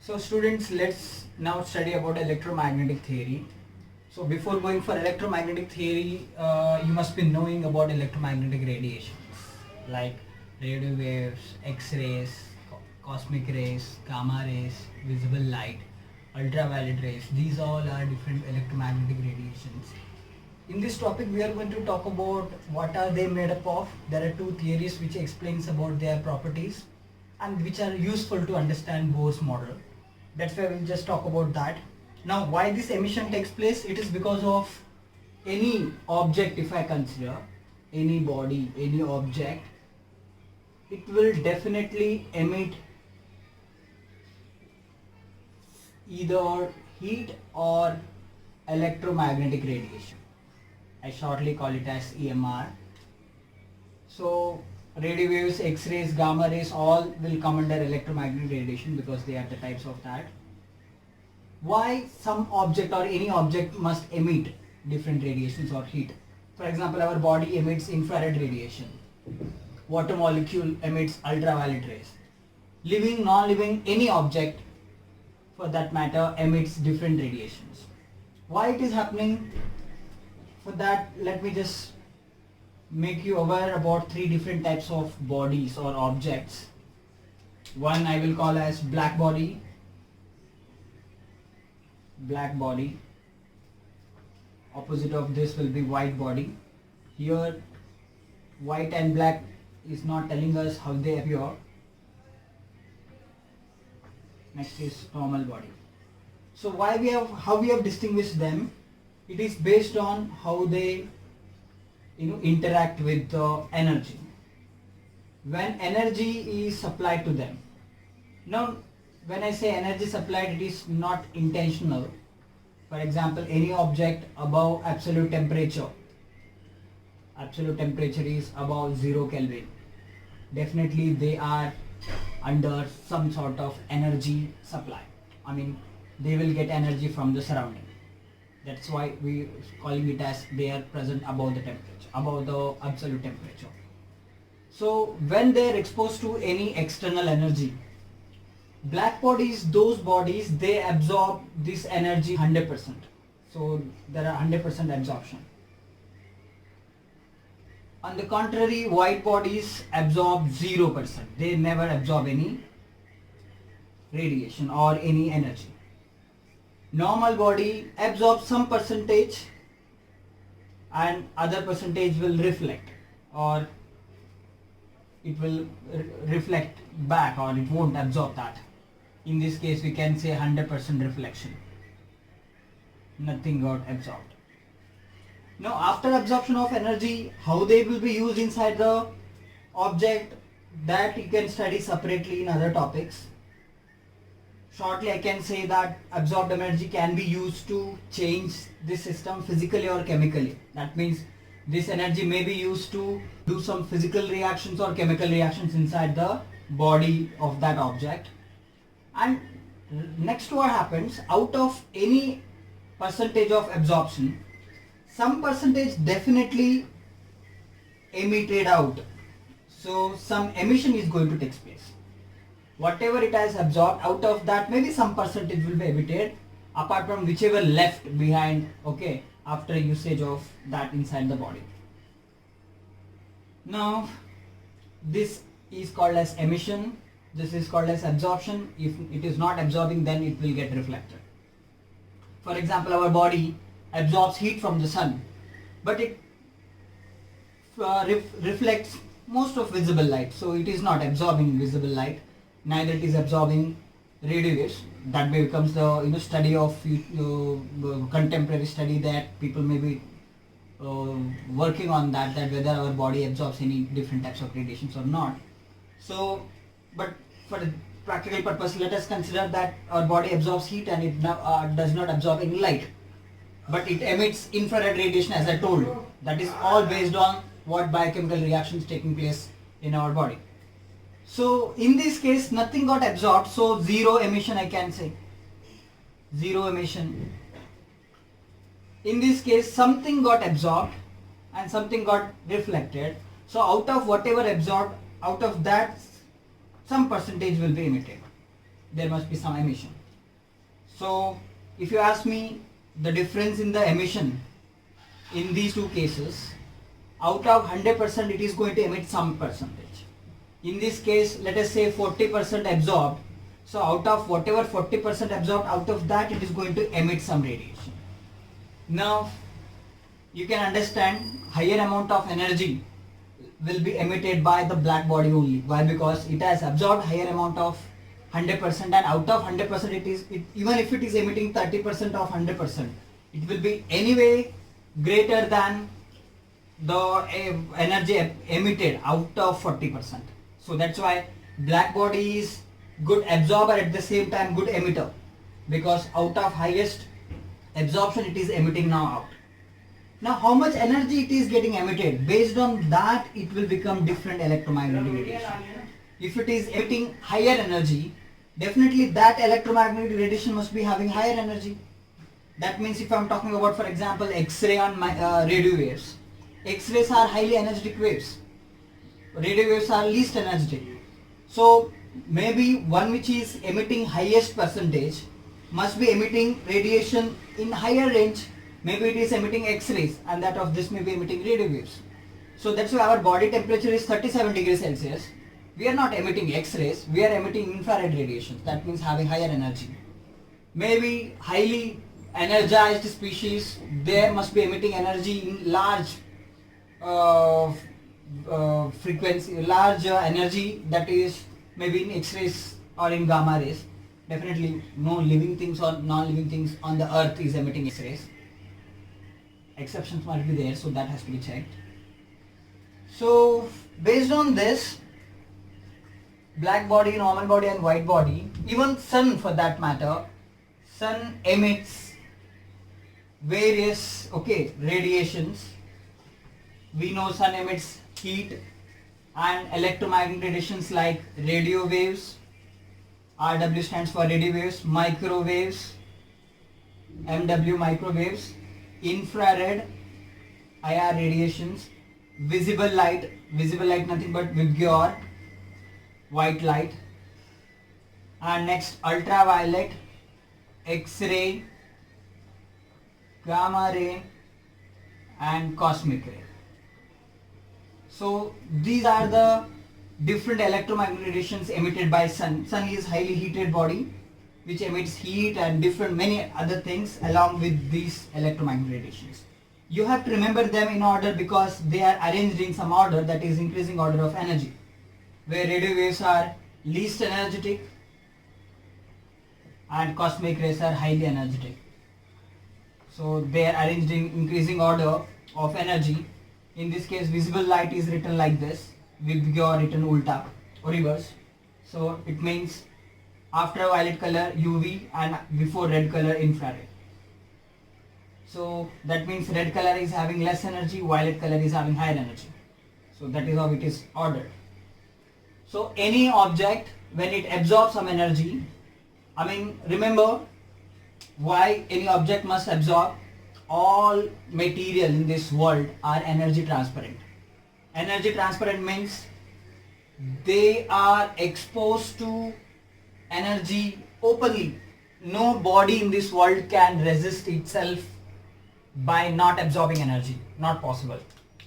So students, let's now study about electromagnetic theory. So before going for electromagnetic theory, you must be knowing about electromagnetic radiations like radio waves, X-rays, cosmic rays, gamma rays, visible light, ultraviolet rays. These all are different electromagnetic radiations. In this topic we are going to talk about what are they made up of. There are two theories which explains about their properties and which are useful to understand Bohr's model. That's why we'll just talk about that. Now why this emission takes place, it is because of any object. If I consider any body, any object, it will definitely emit either heat or electromagnetic radiation. I shortly call it as EMR. So radio waves, X-rays, gamma rays all will come under electromagnetic radiation because they are the types of that. Why some object or any object must emit different radiations or heat? For example, our body emits infrared radiation. Water molecule emits ultraviolet rays. Living, non-living, any object for that matter emits different radiations. Why it is happening? For that, let me just make you aware about three different types of bodies or objects. One I will call as black body. Opposite of this will be white body. Here white and black is not telling us how they appear. Next is normal body. So how we have distinguished them, it is based on how they interact with the energy. When energy is supplied to them. Now when I say energy supplied, it is not intentional. For example, any object above absolute temperature is above 0 Kelvin. Definitely they are under some sort of energy supply. I mean, they will get energy from the surrounding. That's why we calling it as they are present above the temperature, above the absolute temperature. So when they are exposed to any external energy, black bodies, those bodies, they absorb this energy 100%. So there are 100% absorption. On the contrary, white bodies absorb 0%. They never absorb any radiation or any energy. Normal body absorbs some percentage and other percentage will reflect, or it will reflect back, or it won't absorb that. In this case we can say 100% reflection. Nothing got absorbed. Now after absorption of energy, how they will be used inside the object, that you can study separately in other topics. Shortly I can say that absorbed energy can be used to change this system physically or chemically. That means this energy may be used to do some physical reactions or chemical reactions inside the body of that object. And next what happens, out of any percentage of absorption, some percentage definitely emitted out. So some emission is going to take place. Whatever it has absorbed, out of that maybe some percentage will be emitted, apart from whichever left behind, okay, after usage of that inside the body. Now this is called as emission, this is called as absorption. If it is not absorbing, then it will get reflected. For example, our body absorbs heat from the sun, but it reflects most of visible light, so it is not absorbing visible light, neither it is absorbing radio waves. That becomes the study of contemporary study that people may be working on that whether our body absorbs any different types of radiations or not. So but for the practical purpose, let us consider that our body absorbs heat and it does not absorb any light, but it emits infrared radiation, as I told. That is all based on what biochemical reactions taking place in our body. So in this case nothing got absorbed, so zero emission, I can say zero emission. In this case something got absorbed and something got reflected, so out of whatever absorbed, out of that some percentage will be emitted. There must be some emission. So if you ask me the difference in the emission in these two cases, out of 100% it is going to emit some percentage. In this case, let us say 40% absorbed. So out of whatever 40% absorbed, out of that it is going to emit some radiation. Now you can understand higher amount of energy will be emitted by the black body only. Why? Because it has absorbed higher amount of 100%, and out of 100% even if it is emitting 30% of 100%, it will be anyway greater than the energy emitted out of 40%. So that's why black body is good absorber, at the same time good emitter, because out of highest absorption it is emitting now out. Now how much energy it is getting emitted, based on that it will become different electromagnetic radiation. If it is emitting higher energy, definitely that electromagnetic radiation must be having higher energy. That means if I am talking about, for example, X-ray on radio waves, X-rays are highly energetic waves, radio waves are least energetic. So maybe one which is emitting highest percentage must be emitting radiation in higher range. Maybe it is emitting X-rays, and that of this may be emitting radio waves. So that's why our body temperature is 37 degrees Celsius. We are not emitting X-rays, we are emitting infrared radiation. That means having higher energy. Maybe highly energized species, they must be emitting energy in large frequency, large energy, that is maybe in X-rays or in gamma rays. Definitely no living things or non-living things on the earth is emitting X-rays. Exceptions might be there, so that has to be checked. So based on this, black body, normal body and white body, even sun for that matter, sun emits various radiations. We know sun emits heat and electromagnetic radiations like radio waves, RW stands for radio waves, microwaves, MW microwaves, infrared, IR radiations, visible light nothing but Vibgyor, white light, and next ultraviolet, X-ray, gamma ray and cosmic ray. So these are the different electromagnetic radiations emitted by sun. Sun is highly heated body which emits heat and different many other things along with these electromagnetic radiations. You have to remember them in order because they are arranged in some order, that is increasing order of energy, where radio waves are least energetic and cosmic rays are highly energetic. So they are arranged in increasing order of energy. In this case, visible light is written like this, Vibgyor written ulta or reverse. So it means after violet color UV and before red color infrared. So that means red color is having less energy, violet color is having higher energy. So that is how it is ordered. So any object, when it absorbs some energy, remember why any object must absorb. All material in this world are energy transparent. Energy transparent means they are exposed to energy openly. No body in this world can resist itself by not absorbing energy. Not possible.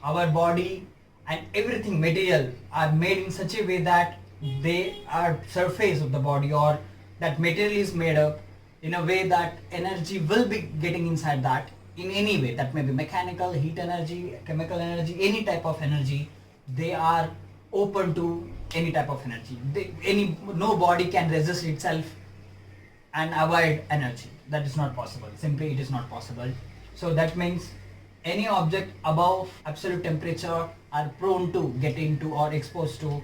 Our body and everything material are made in such a way that they are surface of the body, or that material is made up in a way that energy will be getting inside that in any way. That may be mechanical, heat energy, chemical energy, any type of energy. They are open to any type of energy. No body can resist itself and avoid energy. That is not possible. Simply it is not possible. So that means any object above absolute temperature are prone to get into or exposed to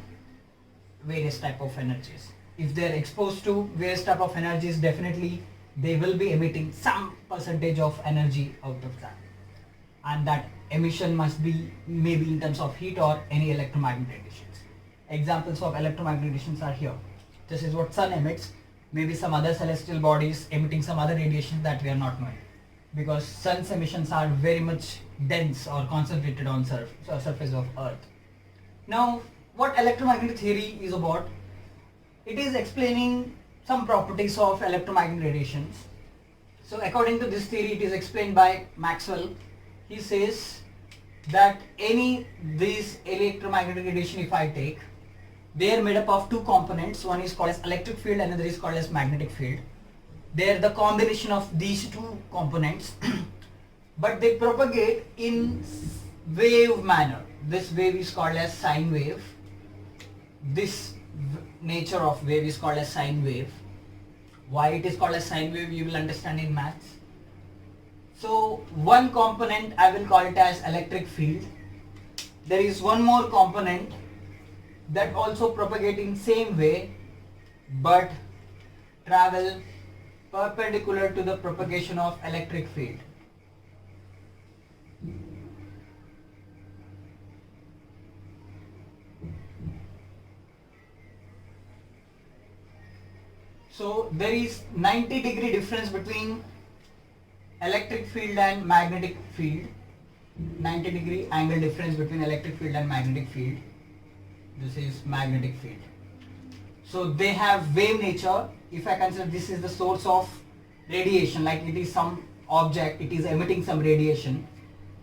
various type of energies. If they are exposed to various type of energies, definitely they will be emitting some percentage of energy out of that, and that emission must be maybe in terms of heat or any electromagnetic radiations. Examples of electromagnetic radiations are here. This is what sun emits. Maybe some other celestial bodies emitting some other radiation that we are not knowing, because sun's emissions are very much dense or concentrated on surface of earth. Now what electromagnetic theory is about? It is explaining some properties of electromagnetic radiations. So according to this theory, it is explained by Maxwell. He says that any these electromagnetic radiation, if I take, they are made up of two components. One is called as electric field, another is called as magnetic field. They are the combination of these two components but they propagate in wave manner. This wave is called as sine wave. This nature of wave is called as sine wave. Why it is called as sine wave you will understand in maths. So one component I will call it as electric field. There is one more component that also propagate in same way but travel perpendicular to the propagation of electric field. So there is 90-degree difference between electric field and magnetic field. 90-degree angle difference between electric field and magnetic field. This is magnetic field. So they have wave nature. If I consider this is the source of radiation, like it is some object, it is emitting some radiation,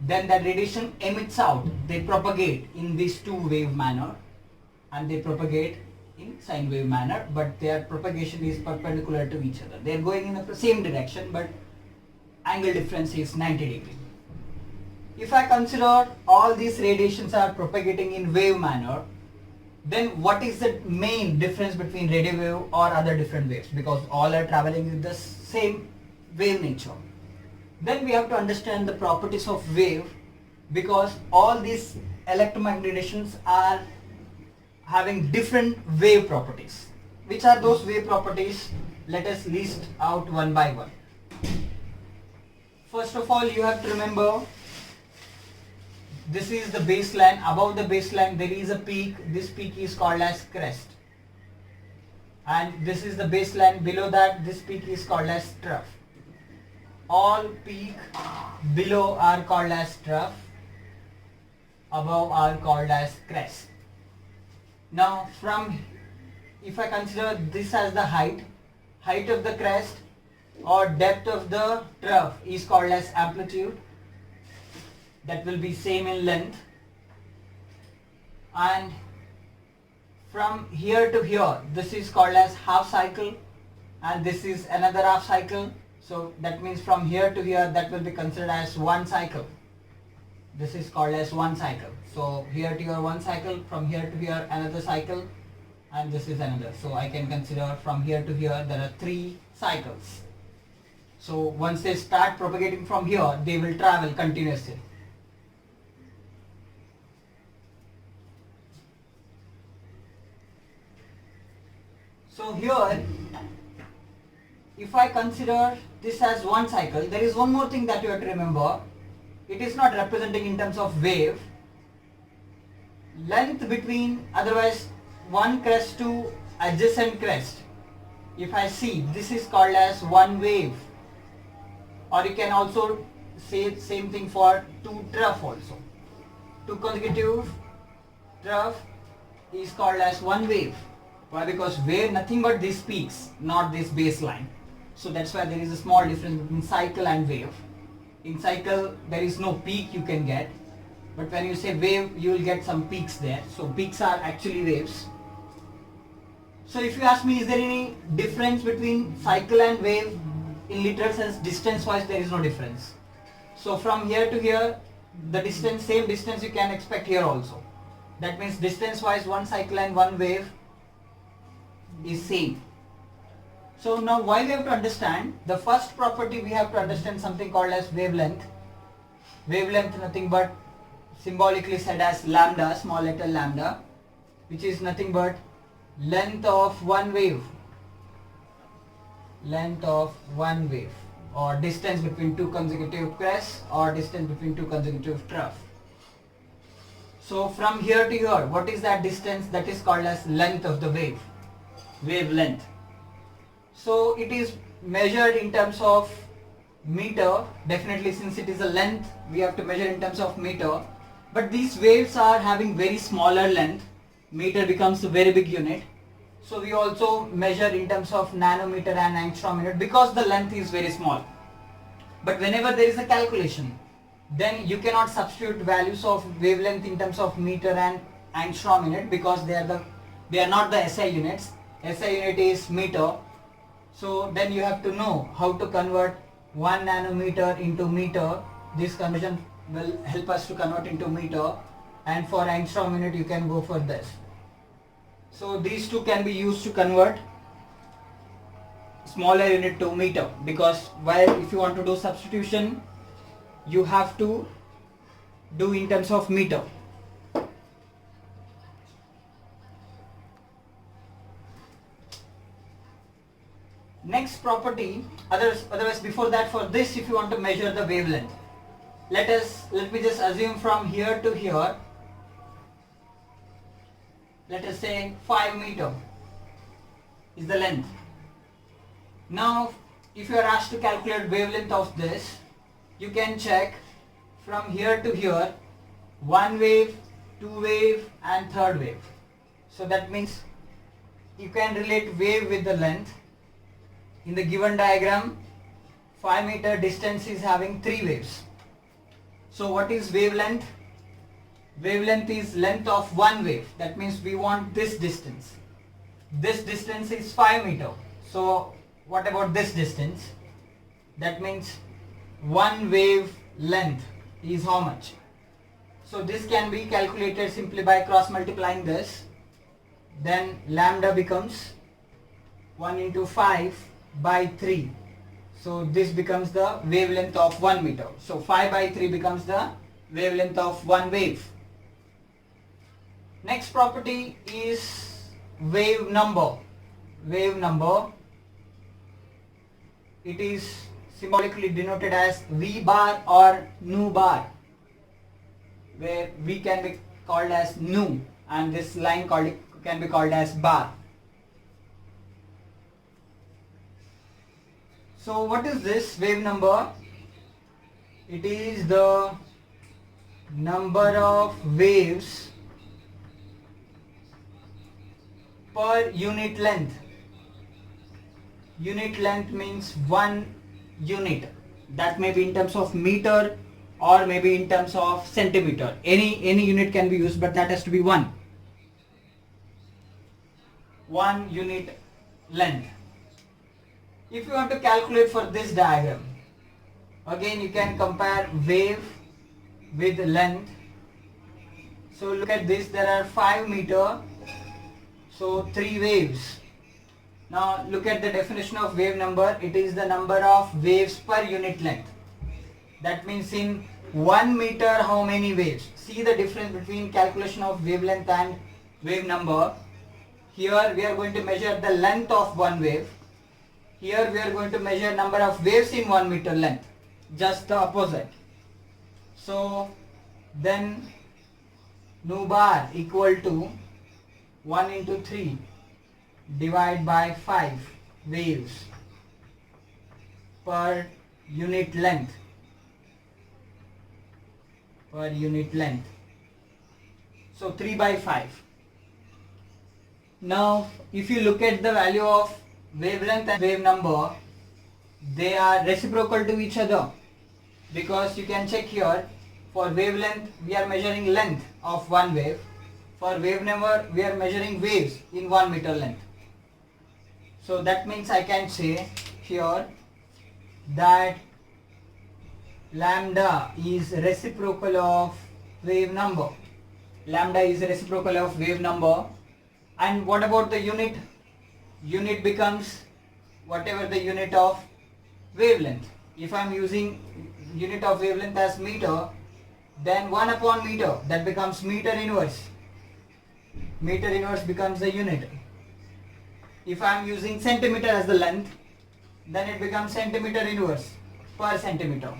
then that radiation emits out. They propagate in this two wave manner and they propagate in sine wave manner, but their propagation is perpendicular to each other. They are going in the same direction but angle difference is 90 degree. If I consider all these radiations are propagating in wave manner, then what is the main difference between radio wave or other different waves, because all are traveling with the same wave nature. Then we have to understand the properties of wave, because all these electromagnetic radiations are having different wave properties. Which are those wave properties? Let us list out one by one. First of all, you have to remember this is the baseline. Above the baseline there is a peak. This peak is called as crest. And this is the baseline. Below that this peak is called as trough. All peak below are called as trough. Above are called as crest. Now if I consider this as the height of the crest or depth of the trough is called as amplitude. That will be same in length. And from here to here, this is called as half cycle, and this is another half cycle. So that means from here to here, that will be considered as one cycle. This is called as one cycle. So here to here one cycle, from here to here another cycle, and this is another. So I can consider from here to here there are 3 cycles. So once they start propagating from here, they will travel continuously. So here, if I consider this as one cycle, there is one more thing that you have to remember. It is not representing in terms of wave. Length between, otherwise one crest to adjacent crest. If I see, this is called as one wave. Or you can also say same thing for 2 trough also. 2 consecutive trough is called as one wave. Why? Because wave nothing but these peaks, not this baseline. So that's why there is a small difference between cycle and wave. In cycle there is no peak you can get, but when you say wave you will get some peaks there. So peaks are actually waves. So if you ask me, is there any difference between cycle and wave? In literal sense, distance wise there is no difference. So from here to here, the distance, same distance you can expect here also. That means distance wise one cycle and one wave is same. So now why we have to understand, the first property we have to understand something called as wavelength. Wavelength nothing but symbolically said as lambda, small letter lambda, which is nothing but length of one wave. Length of one wave, or distance between 2 consecutive crests, or distance between 2 consecutive troughs. So from here to here, what is that distance? That is called as length of the wave, wavelength. So it is measured in terms of meter. Definitely, since it is a length, we have to measure in terms of meter. But these waves are having very smaller length. Meter becomes a very big unit. So we also measure in terms of nanometer and angstrom unit, because the length is very small. But whenever there is a calculation, then you cannot substitute values of wavelength in terms of meter and angstrom unit, because they are not the SI units. SI unit is meter. So then you have to know how to convert 1 nanometer into meter. This conversion will help us to convert into meter, and for angstrom unit you can go for this. So these two can be used to convert smaller unit to meter, because while if you want to do substitution, you have to do in terms of meter. Next property, otherwise before that, for this, if you want to measure the wavelength, let me just assume from here to here, let us say 5 meter is the length. Now if you are asked to calculate wavelength of this, you can check from here to here, 1 wave, 2 wave and 3rd wave. So that means you can relate wave with the length. In the given diagram, 5 meter distance is having 3 waves. So what is wavelength? Wavelength is length of 1 wave. That means we want this distance. This distance is 5 meter. So what about this distance? That means 1 wave length is how much? So this can be calculated simply by cross multiplying this. Then lambda becomes 1 into 5 by 3. So this becomes the wavelength of 1 meter. So 5 by 3 becomes the wavelength of 1 wave. Next property is wave number. Wave number, it is symbolically denoted as V bar or nu bar, where V can be called as nu and this line can be called as bar. So what is this wave number? It is the number of waves per unit length. Unit length means 1 unit. That may be in terms of meter or maybe in terms of centimeter. Any unit can be used, but that has to be 1 unit length. If you want to calculate for this diagram, again you can compare wave with length. So look at this, there are 5 meter, so 3 waves. Now look at the definition of wave number. It is the number of waves per unit length. That means in 1 meter how many waves? See the difference between calculation of wavelength and wave number. Here we are going to measure the length of 1 wave. Here we are going to measure number of waves in 1 meter length. Just the opposite. So then nu bar equal to 1 into 3 divide by 5 waves per unit length. Per unit length. So 3 by 5. Now if you look at the value of wavelength and wave number, they are reciprocal to each other, because you can check here, for wavelength we are measuring length of 1 wave, for wave number we are measuring waves in 1 meter length. So that means I can say here that lambda is reciprocal of wave number. Lambda is reciprocal of wave number. And what about the unit? Unit becomes whatever the unit of wavelength. If I am using unit of wavelength as meter, then 1 upon meter, that becomes meter inverse. Meter inverse becomes the unit. If I am using centimeter as the length, then it becomes centimeter inverse per centimeter,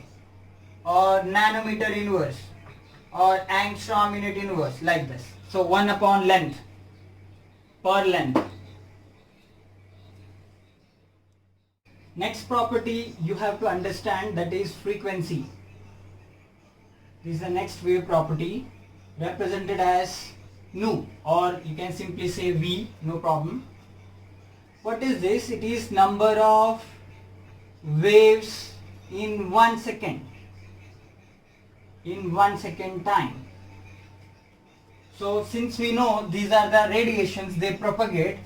or nanometer inverse, or angstrom unit inverse, like this. So 1 upon length, per length. Next property you have to understand, that is frequency. This is the next wave property, represented as nu, or you can simply say V, no problem. What is this? It is number of waves in 1 second. In 1 second time. So since we know these are the radiations, they propagate,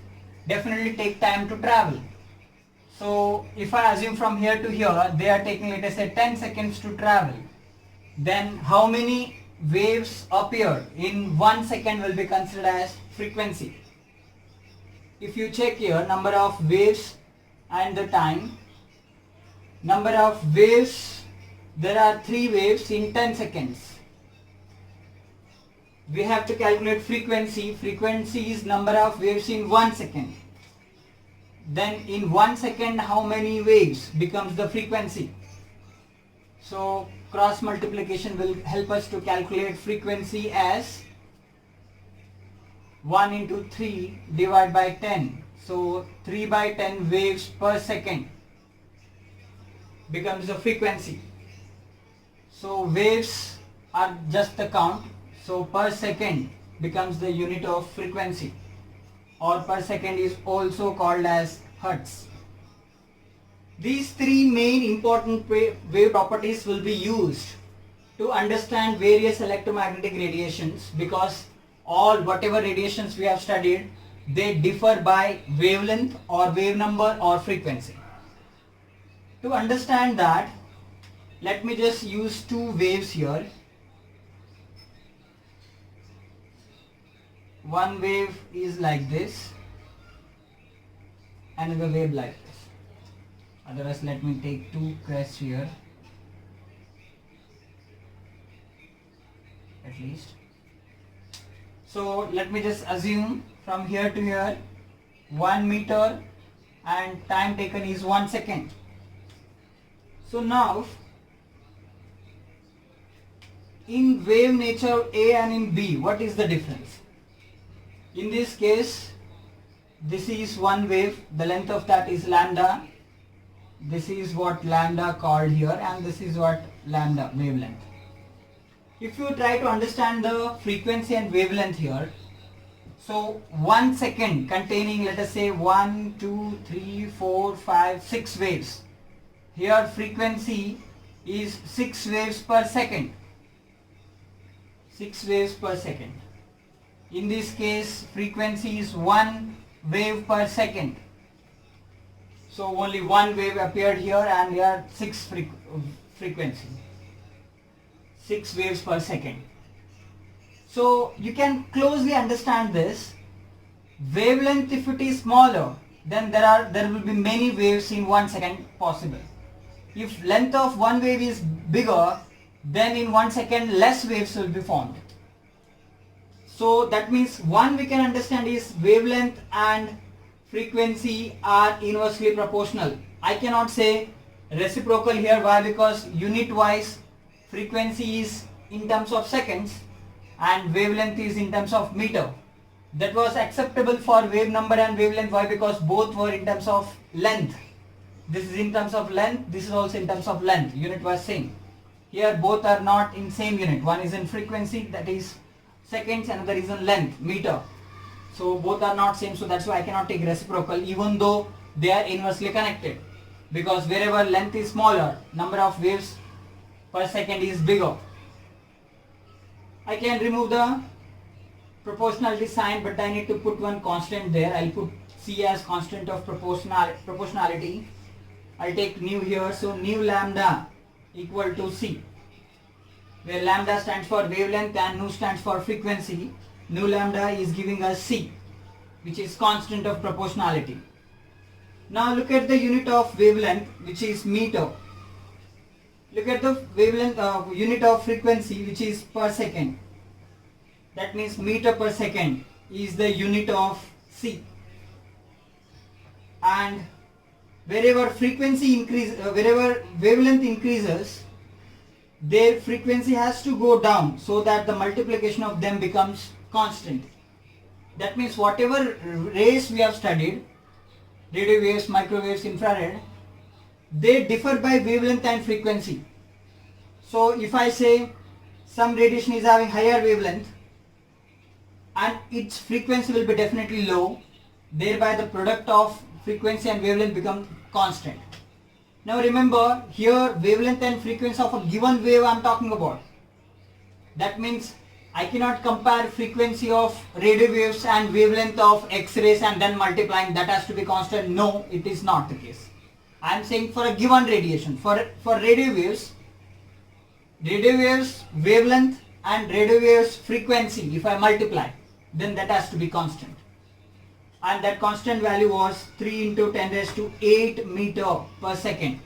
definitely take time to travel. So if I assume from here to here, they are taking, let us say, 10 seconds to travel. Then how many waves appear in 1 second will be considered as frequency. If you check here, number of waves and the time. Number of waves, there are 3 waves in 10 seconds. We have to calculate frequency. Frequency is number of waves in 1 second. Then in 1 second, how many waves becomes the frequency? So cross multiplication will help us to calculate frequency as 1 into 3 divided by 10. So 3 by 10 waves per second becomes the frequency. So waves are just the count. So per second becomes the unit of frequency, or per second is also called as hertz. These 3 main important wave properties will be used to understand various electromagnetic radiations, because whatever radiations we have studied, they differ by wavelength or wave number or frequency. To understand that, let me just use 2 waves here. One wave is like this, another wave like this. Otherwise, let me take 2 crests here, at least. So let me just assume from here to here 1 meter and time taken is 1 second. So now in wave nature A and in B, what is the difference? In this case, this is one wave, the length of that is lambda. This is what lambda called here, and this is what lambda wavelength. If you try to understand the frequency and wavelength here, so 1 second containing, let us say, 1, 2, 3, 4, 5, 6 waves. Here frequency is 6 waves per second. 6 waves per second. In this case, frequency is 1 wave per second. So only 1 wave appeared here, and here are 6 frequency. 6 waves per second. So you can closely understand this. Wavelength, if it is smaller, then there will be many waves in 1 second possible. If length of one wave is bigger, then in 1 second less waves will be formed. So that means one we can understand is wavelength and frequency are inversely proportional. I cannot say reciprocal here. Why? Because unit wise frequency is in terms of seconds and wavelength is in terms of meter. That was acceptable for wave number and wavelength. Why? Because both were in terms of length. This is in terms of length, this is also in terms of length, unit was same. Here both are not in same unit. One is in frequency, that is seconds, another is in length, meter. So both are not same, so that's why I cannot take reciprocal even though they are inversely connected. Because wherever length is smaller, number of waves per second is bigger. I can remove the proportionality sign, but I need to put one constant there. I'll put C as constant of proportionality. I'll take nu here, so nu lambda equal to C, where lambda stands for wavelength and nu stands for frequency. Nu lambda is giving us C, which is constant of proportionality. Now look at the unit of wavelength, which is meter. Look at the wavelength unit of frequency, which is per second. That means meter per second is the unit of C. And wherever frequency wherever wavelength increases, their frequency has to go down so that the multiplication of them becomes constant. That means whatever rays we have studied, radio waves, microwaves, infrared, they differ by wavelength and frequency. So if I say some radiation is having higher wavelength and its frequency will be definitely low, thereby the product of frequency and wavelength become constant. Now remember, here wavelength and frequency of a given wave I am talking about. That means I cannot compare frequency of radio waves and wavelength of X-rays and then multiplying, that has to be constant. No, it is not the case. I am saying for a given radiation, for radio waves wavelength and radio waves frequency, if I multiply, then that has to be constant. And that constant value was 3 into 10 raised to 8 meter per second.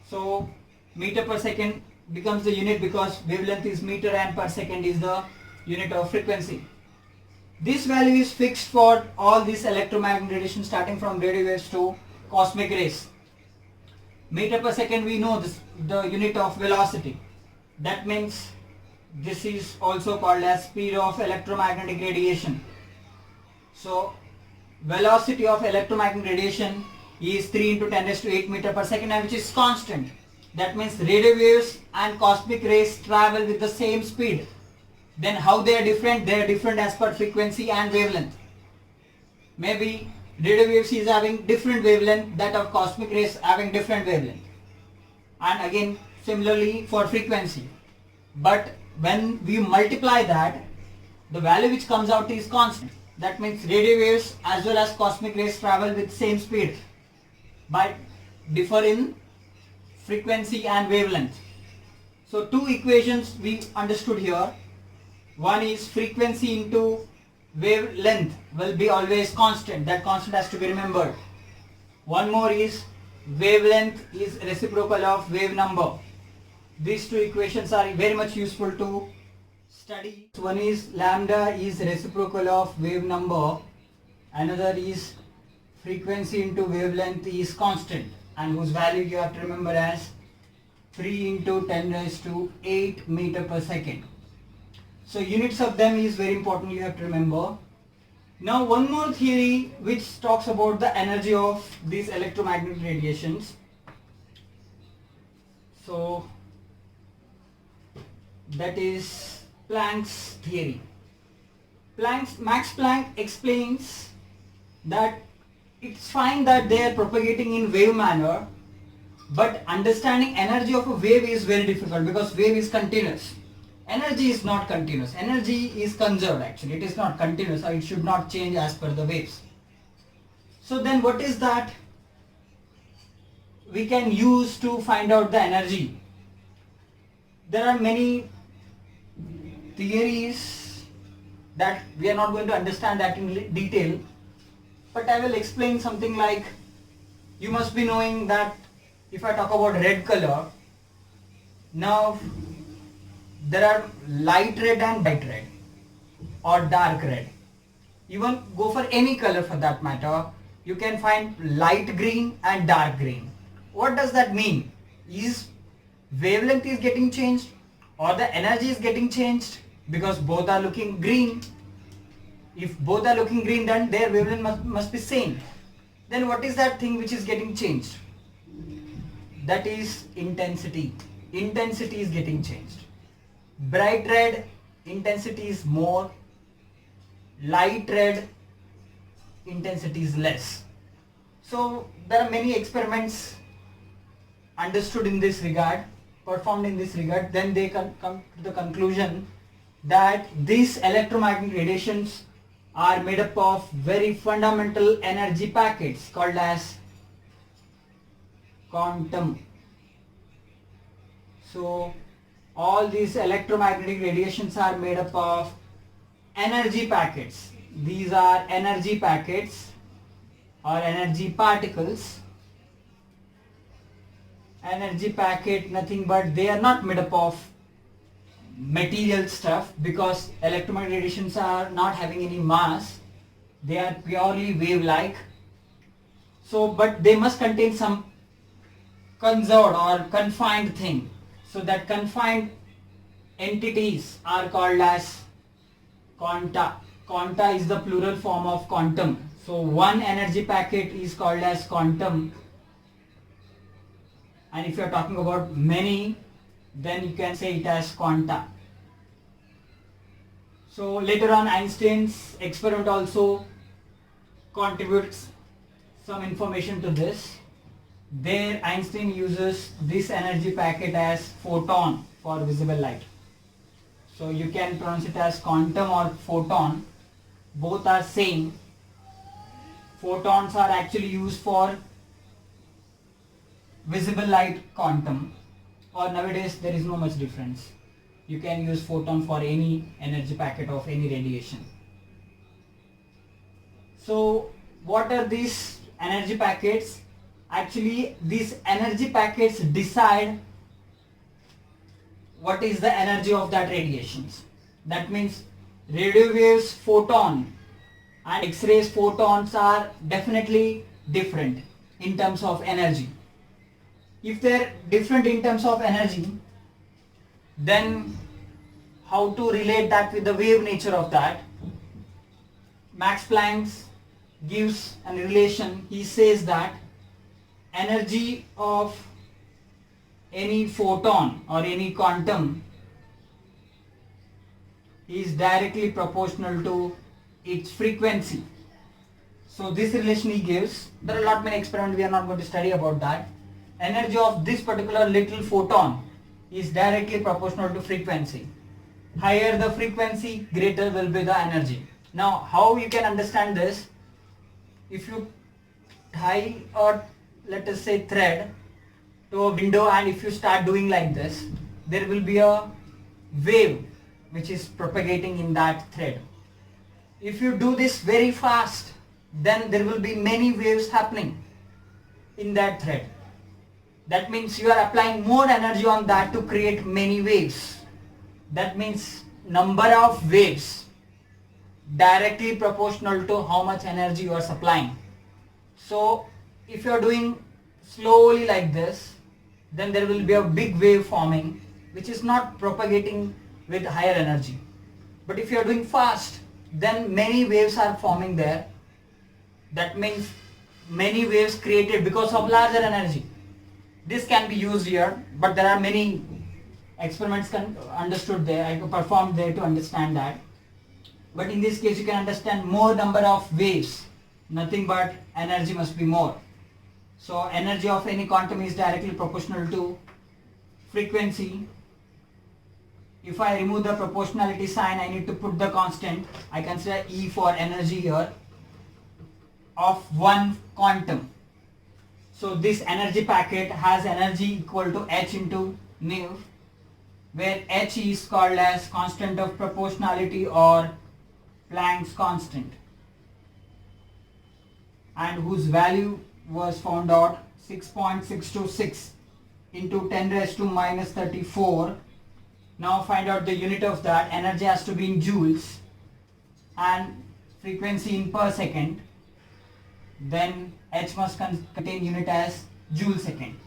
So meter per second becomes the unit because wavelength is meter and per second is the unit of frequency. This value is fixed for all these electromagnetic radiation starting from radio waves to cosmic rays. Meter per second, we know this, the unit of velocity. That means this is also called as speed of electromagnetic radiation. So velocity of electromagnetic radiation is 3 into 10 raised to 8 meter per second, and which is constant. That means radio waves and cosmic rays travel with the same speed. Then how they are different? They are different as per frequency and wavelength. Maybe radio waves is having different wavelength, that of cosmic rays having different wavelength. And again similarly for frequency. But when we multiply that, the value which comes out is constant. That means radio waves as well as cosmic rays travel with same speed, but differ in frequency and wavelength. So two equations we understood here. One is frequency into wavelength will be always constant. That constant has to be remembered. One more is wavelength is reciprocal of wave number. These two equations are very much useful to study. One is lambda is reciprocal of wave number. Another is frequency into wavelength is constant, and whose value you have to remember as 3 into 10 raised to 8 meter per second. So units of them is very important, you have to remember. Now one more theory which talks about the energy of these electromagnetic radiations. So that is Planck's theory. Max Planck explains that it's fine that they are propagating in wave manner, but understanding energy of a wave is very difficult because wave is continuous. Energy is not continuous. Energy is conserved actually. It is not continuous, or it should not change as per the waves. So then what is that we can use to find out the energy? There are many theories that we are not going to understand that in detail, but I will explain something like, you must be knowing that if I talk about red color, now there are light red and bright red or dark red. Even go for any color for that matter, you can find light green and dark green. What does that mean? Is wavelength is getting changed or the energy is getting changed? Because both are looking green. If both are looking green, then their wavelength must be same. Then what is that thing which is getting changed? That is intensity. Intensity is getting changed. Bright red, intensity is more. Light red, intensity is less. So there are many experiments understood in this regard, performed in this regard. Then they come to the conclusion that these electromagnetic radiations are made up of very fundamental energy packets called as quantum. So all these electromagnetic radiations are made up of energy packets. These are energy packets or energy particles. Energy packet, nothing but they are not made up of material stuff, because electromagnetic radiations are not having any mass. They are purely wave-like. So, but they must contain some conserved or confined thing. So that confined entities are called as quanta. Quanta is the plural form of quantum. So one energy packet is called as quantum. And if you are talking about many, then you can say it as quanta. So later on, Einstein's experiment also contributes some information to this. there Einstein uses this energy packet as photon for visible light. So you can pronounce it as quantum or photon, both are same. Photons are actually used for visible light quantum, or nowadays there is no much difference. You can use photon for any energy packet of any radiation. So what are these energy packets? Actually these energy packets decide what is the energy of that radiations. That means radio waves, photon and X-rays photons are definitely different in terms of energy. If they're different in terms of energy, then how to relate that with the wave nature of that? Max Planck gives a relation. He says that energy of any photon or any quantum is directly proportional to its frequency. So this relation he gives. There are a lot many experiments, we are not going to study about that. Energy of this particular little photon is directly proportional to frequency. Higher the frequency, greater will be the energy. Now how you can understand this? If you tie a, let us say, thread to a window, and if you start doing like this, there will be a wave which is propagating in that thread. If you do this very fast, then there will be many waves happening in that thread. That means you are applying more energy on that to create many waves. That means number of waves directly proportional to how much energy you are supplying. So if you are doing slowly like this, then there will be a big wave forming which is not propagating with higher energy. But if you are doing fast, then many waves are forming there. That means many waves created because of larger energy. This can be used here, but there are many experiments understood there, I performed there to understand that. But in this case you can understand more number of waves, nothing but energy must be more. So energy of any quantum is directly proportional to frequency. If I remove the proportionality sign, I need to put the constant. I consider E for energy here of one quantum. So this energy packet has energy equal to h into nu, where h is called as constant of proportionality or Planck's constant, and whose value was found out 6.626 into 10 raised to minus 34. Now find out the unit of that. Energy has to be in joules and frequency in per second. Then h must contain unit as joule second.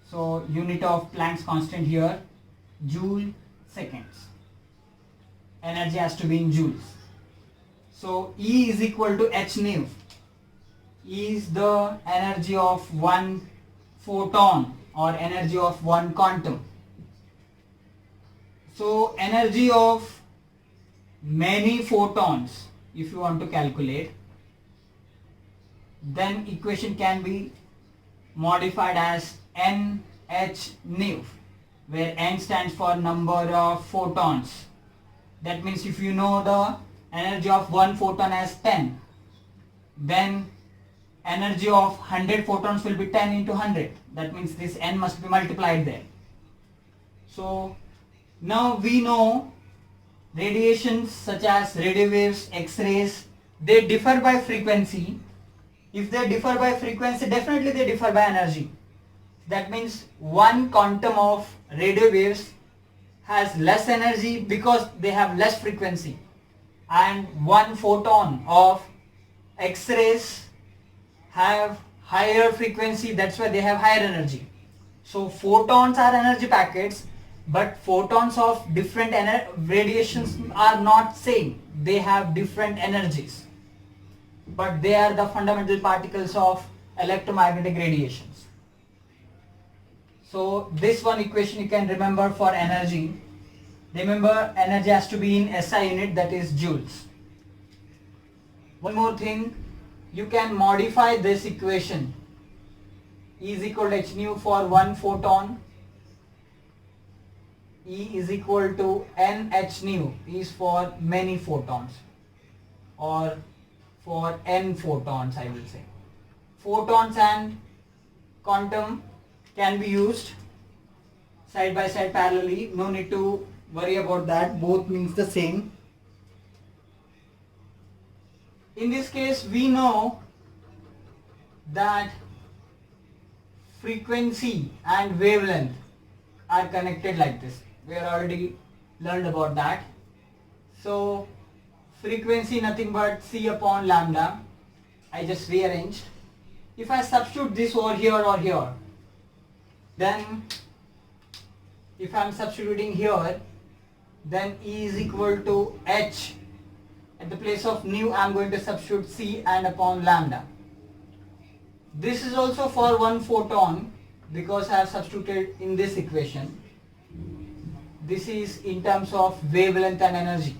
So unit of Planck's constant here, joule seconds. Energy has to be in joules. So E is equal to h nu. E is the energy of one photon or energy of one quantum. So energy of many photons, if you want to calculate, then equation can be modified as NH nu, where N stands for number of photons. That means if you know the energy of one photon as 10, then energy of 100 photons will be 10 into 100. That means this N must be multiplied there. So now we know radiations such as radio waves, X-rays, they differ by frequency. If they differ by frequency, definitely they differ by energy. That means one quantum of radio waves has less energy because they have less frequency, and one photon of X-rays have higher frequency, that's why they have higher energy. So photons are energy packets, but photons of different radiations are not same. They have different energies, but they are the fundamental particles of electromagnetic radiations. So this one equation you can remember for energy. Remember, energy has to be in SI unit, that is joules. One more thing, you can modify this equation E is equal to h nu for one photon. E is equal to n h nu is for many photons, or for n photons I will say. Photons and quantum can be used side by side parallelly. No need to worry about that. Both means the same. In this case, we know that frequency and wavelength are connected like this. We are already learned about that. So frequency nothing but c upon lambda. I just rearranged. If I substitute this over here or here, then if I am substituting here, then E is equal to h. At the place of nu, I am going to substitute c and upon lambda. This is also for one photon because I have substituted in this equation. This is in terms of wavelength and energy.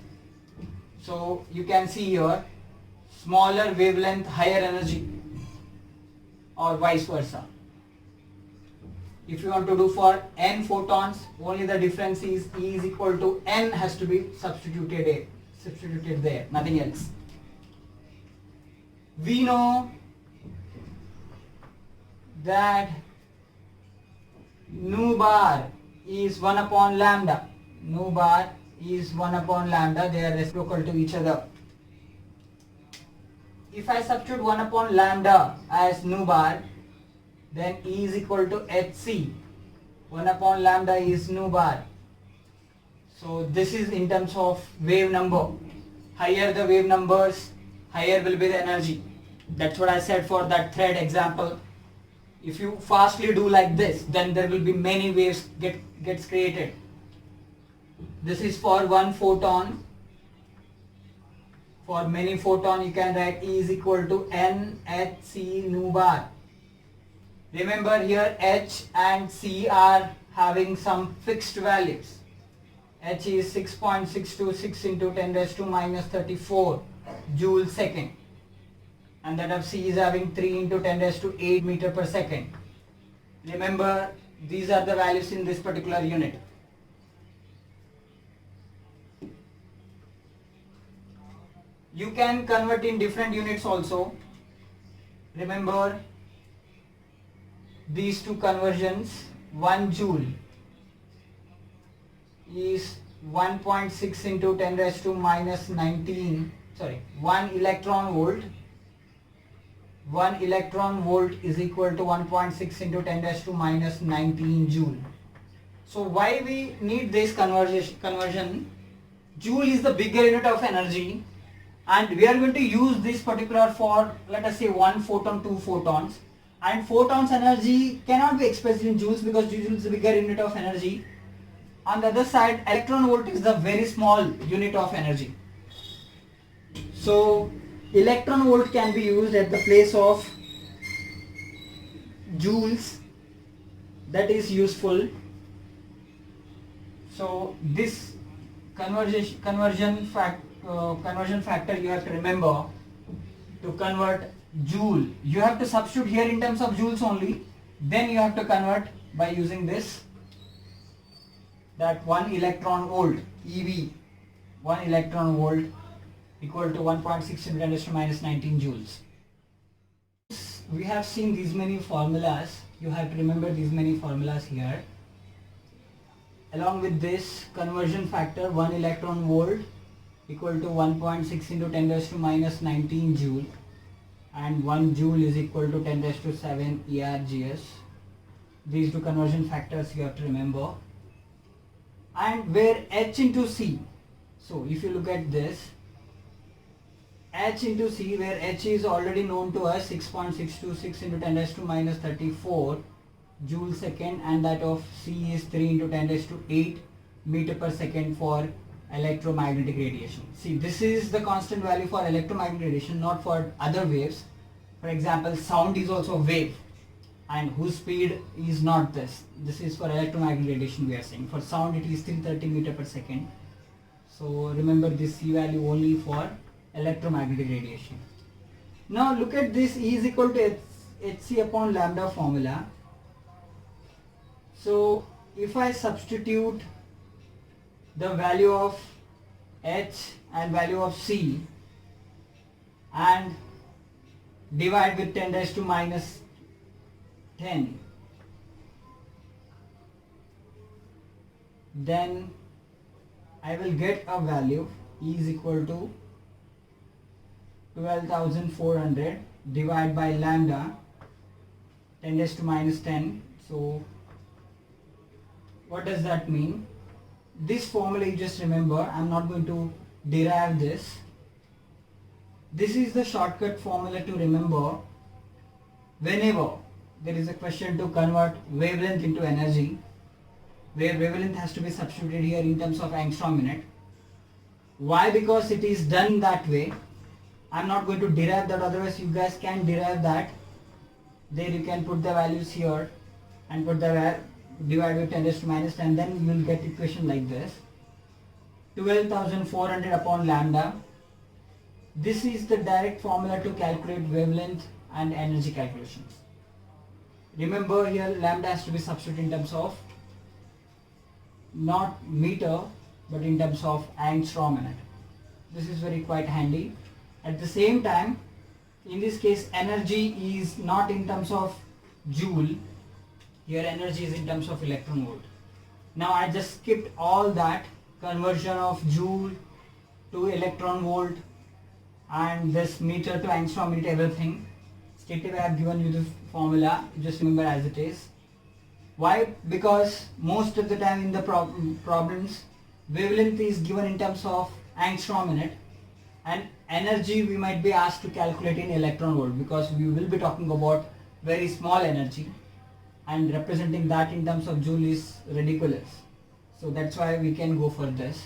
So you can see here, smaller wavelength, higher energy, or vice versa. If you want to do for n photons, only the difference is E is equal to n has to be substituted there, nothing else. We know that nu bar is 1 upon lambda. Nu bar is 1 upon lambda. They are reciprocal to each other. If I substitute 1 upon lambda as nu bar, then E is equal to hc. 1 upon lambda is nu bar. So this is in terms of wave number. Higher the wave numbers, higher will be the energy. That's what I said for that thread example. If you fastly do like this, then there will be many waves gets created. This is for one photon. For many photon, you can write E is equal to n h c nu bar. Remember here h and c are having some fixed values. H is 6.626 into 10 raised to minus 34 joule second, and that of C is having 3 into 10 raised to 8 meter per second. Remember, these are the values in this particular unit. You can convert in different units also. Remember these two conversions. 1 joule is 1.6 into 10 raised to minus 19, 1 electron volt. 1 electron volt is equal to 1.6 into 10 raised to minus 19 joule. So why we need this conversion? Joule is the bigger unit of energy, and we are going to use this particular for, let us say, 1 photon, 2 photons, and photons energy cannot be expressed in joules because joule is the bigger unit of energy. On the other side, electron volt is the very small unit of energy. So electron volt can be used at the place of joules. That is useful. So this conversion factor you have to remember. To convert joule, you have to substitute here in terms of joules only. Then you have to convert by using this. That 1 electron volt, EV, 1 electron volt equal to 1.6 into 10 raised to minus 19 joules. We have seen these many formulas. You have to remember these many formulas here. Along with this conversion factor, 1 electron volt equal to 1.6 into 10 raised to minus 19 joule, and 1 joule is equal to 10 raised to 7 ERGS. These two conversion factors you have to remember. And where H into C, so if you look at this, H into C, where H is already known to us, 6.626 into 10 raised to minus 34 joule second, and that of C is 3 into 10 raised to 8 meter per second for electromagnetic radiation. See, this is the constant value for electromagnetic radiation, not for other waves. For example, sound is also a wave, and whose speed is not this. This is for electromagnetic radiation we are saying. For sound it is 330 meter per second. So remember this C value only for electromagnetic radiation. Now look at this, E is equal to hc upon lambda formula. So if I substitute the value of h and value of c and divide with 10 raised to minus 10, then I will get a value E is equal to 12,400 divided by lambda 10 raised to minus 10. So what does that mean? This formula you just remember, I'm not going to derive this. This is the shortcut formula to remember whenever there is a question to convert wavelength into energy, where wavelength has to be substituted here in terms of angstrom unit. Why? Because it is done that way. I'm not going to derive that, otherwise you guys can derive that. There you can put the values here and put the divide with 10 raised to minus 10, then you will get equation like this. 12,400 upon lambda. This is the direct formula to calculate wavelength and energy calculations. Remember here lambda has to be substituted in terms of not meter but in terms of angstrom unit. This is very quite handy. At the same time, in this case energy is not in terms of joule, here energy is in terms of electron volt. Now I just skipped all that conversion of joule to electron volt and this meter to angstrom unit, everything. Straight away I have given you the formula, just remember as it is. Why? Because most of the time in the problems wavelength is given in terms of angstrom unit and energy we might be asked to calculate in electron volt, because we will be talking about very small energy and representing that in terms of joule is ridiculous. So that's why we can go for this.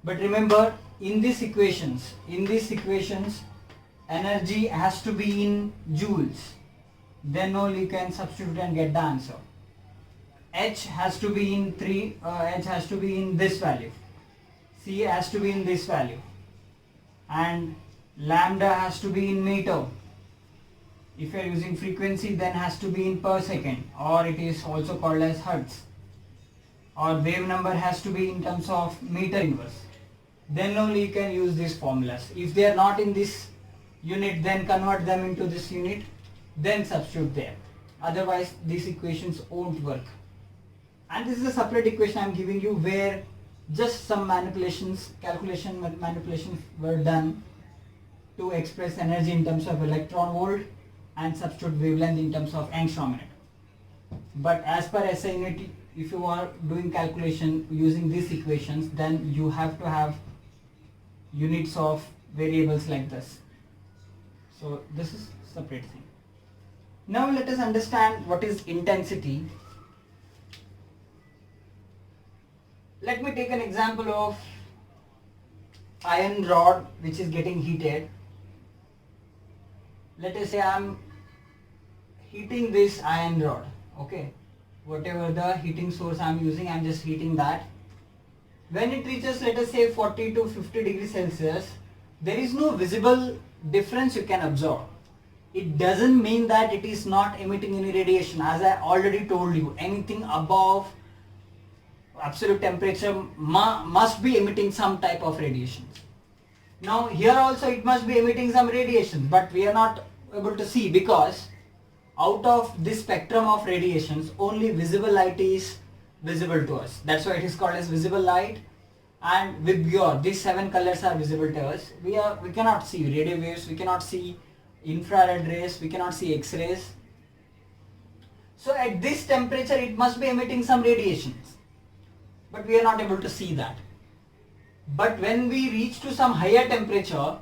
But remember, in these equations energy has to be in joules, then only you can substitute and get the answer. H has to be in H has to be in this value, C has to be in this value, and lambda has to be in meter. If you are using frequency, then has to be in per second, or it is also called as hertz. Or wave number has to be in terms of meter inverse. Then only you can use these formulas. If they are not in this unit, then convert them into this unit, then substitute there. Otherwise these equations won't work. And this is a separate equation I am giving you where just some manipulations were done to express energy in terms of electron volt and substitute wavelength in terms of angstrom unit. But as per SI unit, if you are doing calculation using these equations, then you have to have units of variables like this. So this is separate thing. Now let us understand what is intensity. Let me take an example of iron rod which is getting heated. Let us say I am heating this iron rod, okay, whatever the heating source I am using, I am just heating that. When it reaches, let us say 40 to 50 degrees Celsius, there is no visible difference you can observe. It doesn't mean that it is not emitting any radiation. As I already told you, anything above absolute temperature must be emitting some type of radiations. Now here also it must be emitting some radiations, but we are not able to see because out of this spectrum of radiations only visible light is visible to us. That's why it is called as visible light, and with BIOR these 7 colors are visible to us. We cannot see radio waves, we cannot see infrared rays, we cannot see X-rays. So at this temperature it must be emitting some radiations, but we are not able to see that. But when we reach to some higher temperature,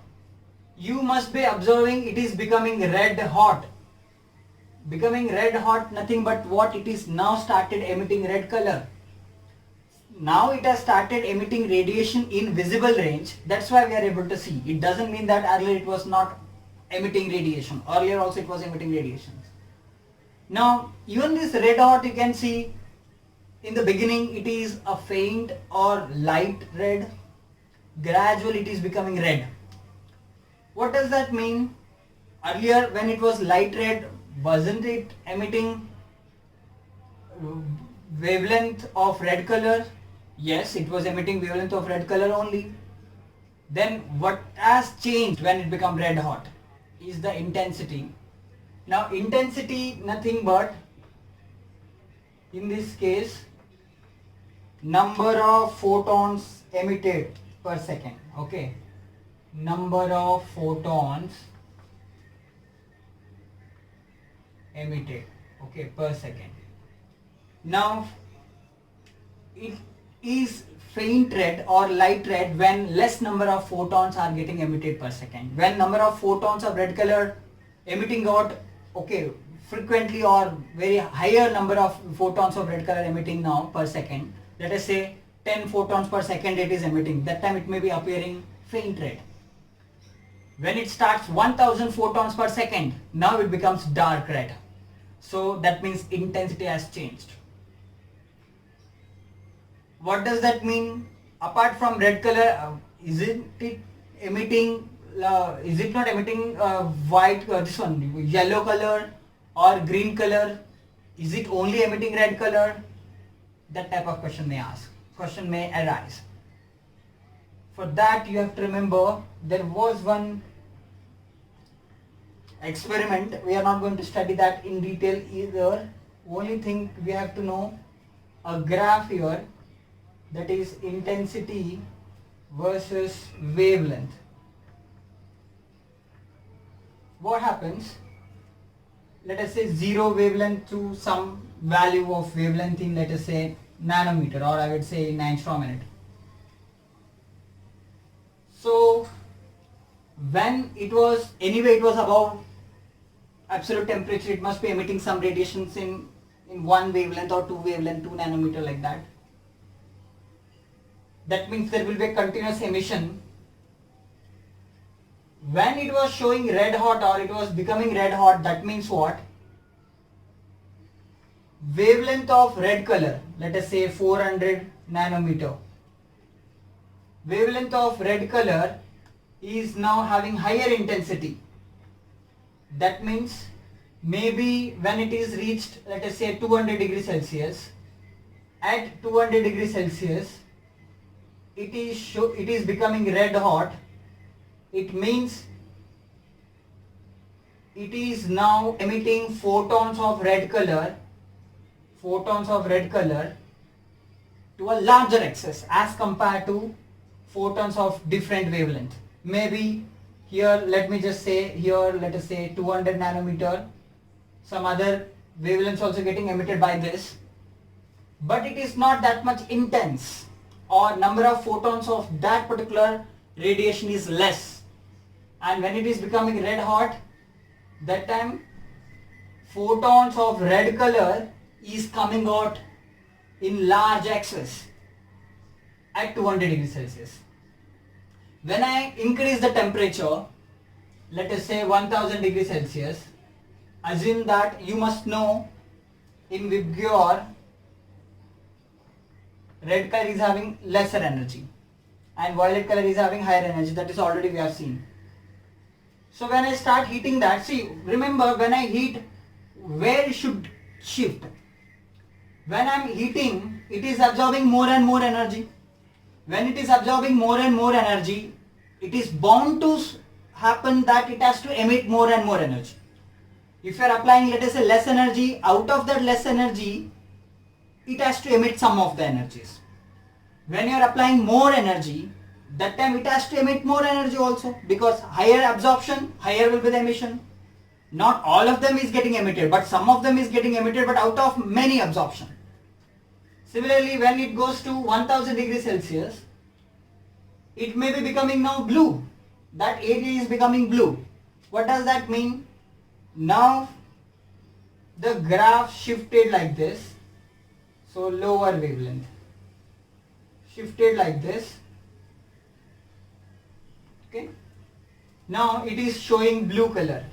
you must be observing it is becoming red hot. Becoming red hot, nothing but what it is now started emitting red color. Now it has started emitting radiation in visible range. That's why we are able to see. It doesn't mean that earlier it was not emitting radiation. Earlier also it was emitting radiations. Now even this red hot, you can see in the beginning it is a faint or light red. Gradually it is becoming red. What does that mean? Earlier when it was light red, wasn't it emitting wavelength of red color? Yes, it was emitting wavelength of red color only. Then what has changed when it become red hot is the intensity. Now intensity nothing but, in this case, number of photons emitted per second. Okay, number of photons emitted, okay, per second. Now it is faint red or light red when less number of photons are getting emitted per second. When number of photons of red color emitting out, okay, frequently or very higher number of photons of red color emitting now per second, let us say 10 photons per second it is emitting, that time it may be appearing faint red. When it starts 1000 photons per second, now it becomes dark red. So that means intensity has changed. What does that mean? Apart from red color, is it emitting? Is it not emitting white? This one, yellow color or green color? Is it only emitting red color? That type of question may arise. For that, you have to remember there was one experiment. We are not going to study that in detail either. Only thing we have to know, a graph here, that is intensity versus wavelength. What happens? Let us say 0 wavelength to some value of wavelength in, let us say, nanometer, or I would say in angstrom minute. So when it was above absolute temperature, it must be emitting some radiations in 1 wavelength or 2 wavelength, 2 nanometer, like that. That means there will be a continuous emission. When it was showing red hot or it was becoming red hot, that means what? Wavelength of red color, let us say 400 nanometer. Wavelength of red color is now having higher intensity. That means maybe when it is reached, let us say 200 degrees Celsius, at 200 degrees Celsius, it is becoming red hot. It means it is now emitting photons of red color to a larger excess as compared to photons of different wavelength. Maybe here, let us say 200 nanometer, some other wavelengths also getting emitted by this, but it is not that much intense, or number of photons of that particular radiation is less. And when it is becoming red hot, that time photons of red color is coming out in large excess at 200 degrees Celsius. When I increase the temperature, let us say 1000 degrees Celsius, assume that you must know in VIBGYOR, red color is having lesser energy and violet color is having higher energy. That is already we have seen. So when I start heating that, see, remember when I heat, where it should shift? When I am heating, it is absorbing more and more energy. When it is absorbing more and more energy, it is bound to happen that it has to emit more and more energy. If you are applying, let us say, less energy, out of that less energy, it has to emit some of the energies. When you are applying more energy, that time it has to emit more energy also, because higher absorption, higher will be the emission. Not all of them is getting emitted, but some of them is getting emitted, but out of many absorption. Similarly, when it goes to 1000 degrees Celsius, it may be becoming now blue. That area is becoming blue. What does that mean? Now the graph shifted like this. So lower wavelength shifted like this. Okay. Now it is showing blue color.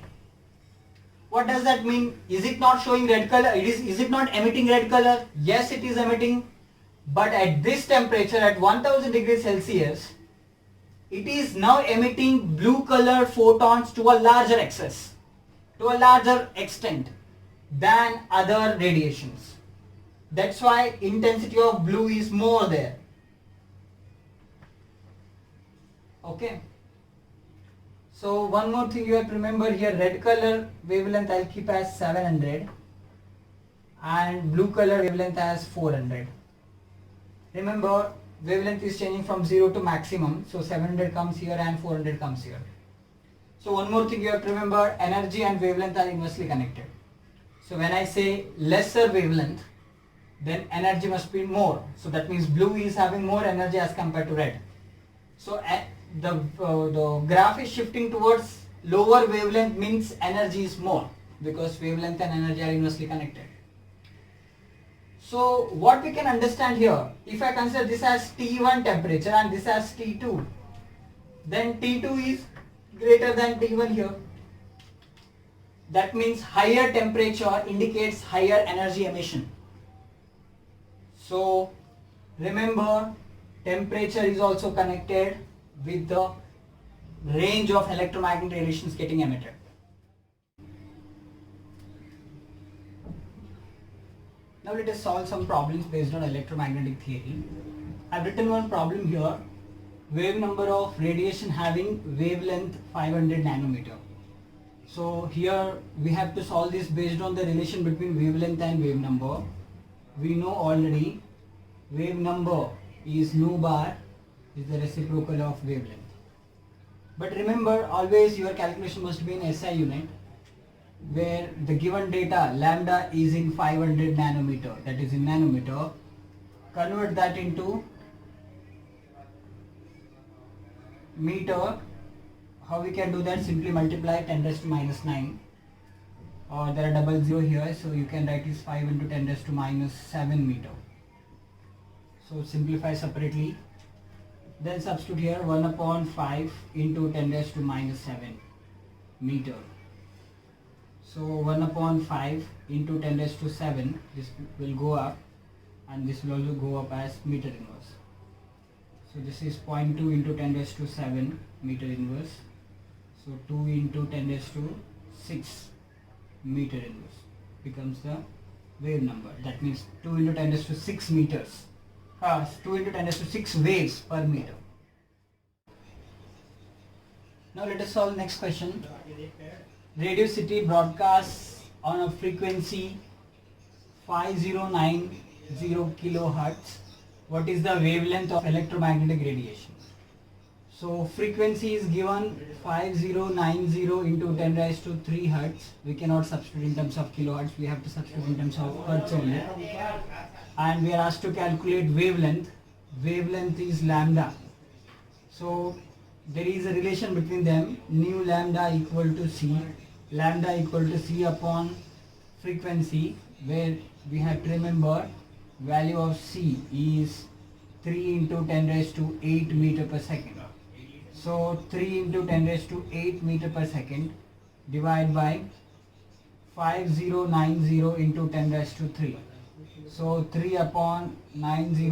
What does that mean? Is it not showing red color? Is it not emitting red color? Yes, it is emitting. But at this temperature, at 1000 degrees Celsius, it is now emitting blue color photons to a larger excess. to a larger extent than other radiations. That's why intensity of blue is more there. Okay. So one more thing you have to remember here, red color wavelength I'll keep as 700 and blue color wavelength as 400. Remember, wavelength is changing from 0 to maximum, so 700 comes here and 400 comes here. So one more thing you have to remember, energy and wavelength are inversely connected. So when I say lesser wavelength, then energy must be more. So that means blue is having more energy as compared to red. So the graph is shifting towards lower wavelength means energy is more, because wavelength and energy are inversely connected. So what we can understand here, if I consider this as T1 temperature and this as T2, then T2 is greater than T1 here. That means higher temperature indicates higher energy emission. So remember, temperature is also connected with the range of electromagnetic radiations getting emitted. Now let us solve some problems based on electromagnetic theory. I have written one problem here, wave number of radiation having wavelength 500 nanometer. So here we have to solve this based on the relation between wavelength and wave number. We know already wave number is nu bar is the reciprocal of wavelength. But remember, always your calculation must be in SI unit, where the given data lambda is in 500 nanometer, that is in nanometer. Convert that into meter. How we can do that? Simply multiply 10 raised to minus 9, or there are double zero here, so you can write is 5 into 10 raised to minus 7 meter. So simplify separately, then substitute here 1 upon 5 into 10 raised to minus 7 meter. So 1 upon 5 into 10 raised to 7, this will go up and this will also go up as meter inverse. So this is 0.2 into 10 raised to 7 meter inverse. So 2 into 10 raised to 6 meter inverse becomes the wave number. That means 2 into 10 raised to 6 meters. 2 into 10 raised to 6 waves per meter. Now let us solve next question. Radio City broadcasts on a frequency 5090 kilohertz. What is the wavelength of electromagnetic radiation? So frequency is given 5090 into 10 raised to 3 hertz. We cannot substitute in terms of kilohertz, we have to substitute in terms of hertz only. And we are asked to calculate wavelength. Wavelength is lambda. So there is a relation between them, nu lambda equal to C. Lambda equal to C upon frequency, where we have to remember value of C is 3 into 10 raised to 8 meter per second. So 3 into 10 raised to 8 meter per second divided by 5090 into 10 raised to 3. So 3 upon 90,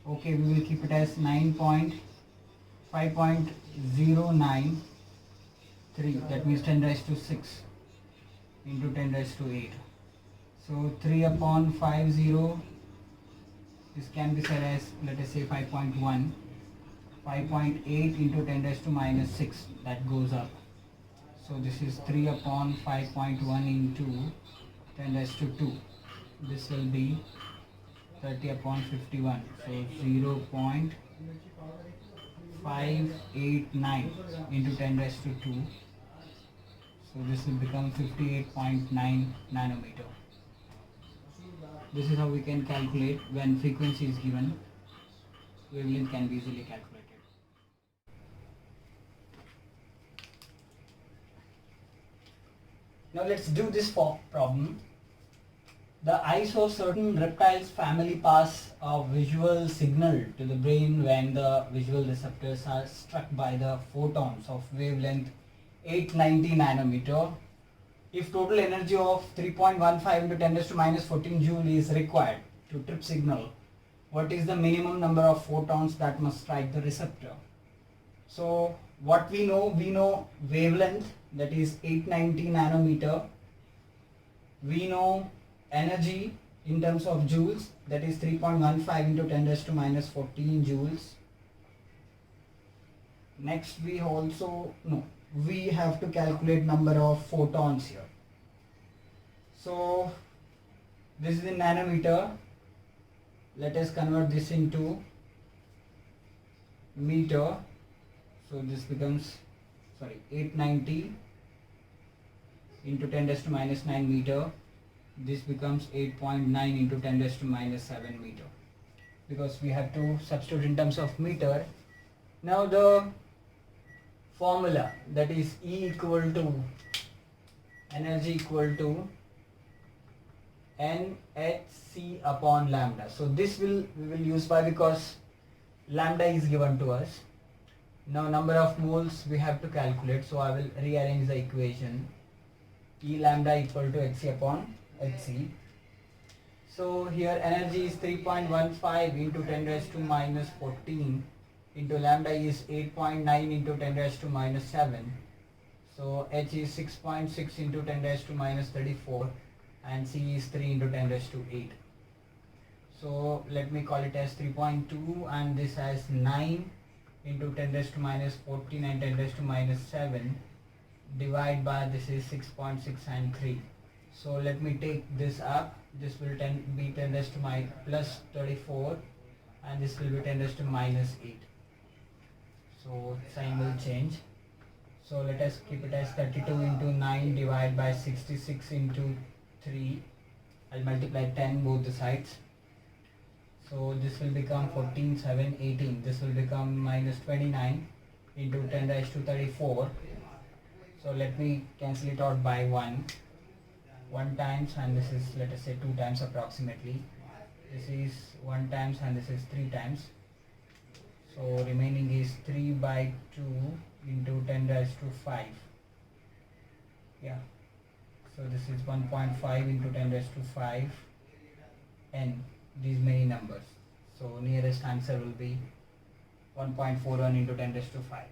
okay, we will keep it as 5.093, that means 10 raised to 6 into 10 raised to 8. So 3 upon 50, this can be said as, let us say 5.1, 5.8 into 10 raised to minus 6, that goes up. So this is 3 upon 5.1 into 10 raised to 2. This will be 30 upon 51. So 0.589 into 10 raised to 2. So this will become 58.9 nanometer. This is how we can calculate when frequency is given. Wavelength can be easily calculated. Now let's do this problem. The eyes of certain reptiles family pass a visual signal to the brain when the visual receptors are struck by the photons of wavelength 890 nanometer. If total energy of 3.15 into 10 raised to minus 14 joule is required to trip signal, what is the minimum number of photons that must strike the receptor? So what we know wavelength, that is 890 nanometer. We know energy in terms of joules, that is 3.15 into 10 raised to minus 14 joules. Next we also know we have to calculate number of photons here. So this is in nanometer. Let us convert this into meter. So this becomes 890 into 10 raised to minus 9 meter. This becomes 8.9 into 10 raised to minus 7 meter, because we have to substitute in terms of meter. Now the formula, that is E equal to energy equal to NHC upon lambda. So this we will use, why? Because lambda is given to us. Now number of moles we have to calculate, so I will rearrange the equation. E lambda equal to Hc upon Hc. So here energy is 3.15 into 10 raised to minus 14 into lambda is 8.9 into 10 raised to minus 7. So H is 6.6 into 10 raised to minus 34 and C is 3 into 10 raised to 8. So let me call it as 3.2 and this as 9 into 10 raised to minus 14 and 10 raised to minus 7 divide by this is 6.6 and 3. So let me take this up. This will be 10 raised to my plus 34 and this will be 10 raised to minus 8. So sign will change. So let us keep it as 32 into 9 divided by 66 into 3. I'll multiply 10 both the sides. So this will become 14, 7, 18. This will become minus 29 into 10 raised to 34. So let me cancel it out by 1 times, and this is, let us say, 2 times approximately. This is 1 times and this is 3 times. So remaining is 3 by 2 into 10 raised to 5. Yeah. So this is 1.5 into 10 raised to 5 n, these many numbers. So nearest answer will be 1.41 into 10 raised to 5.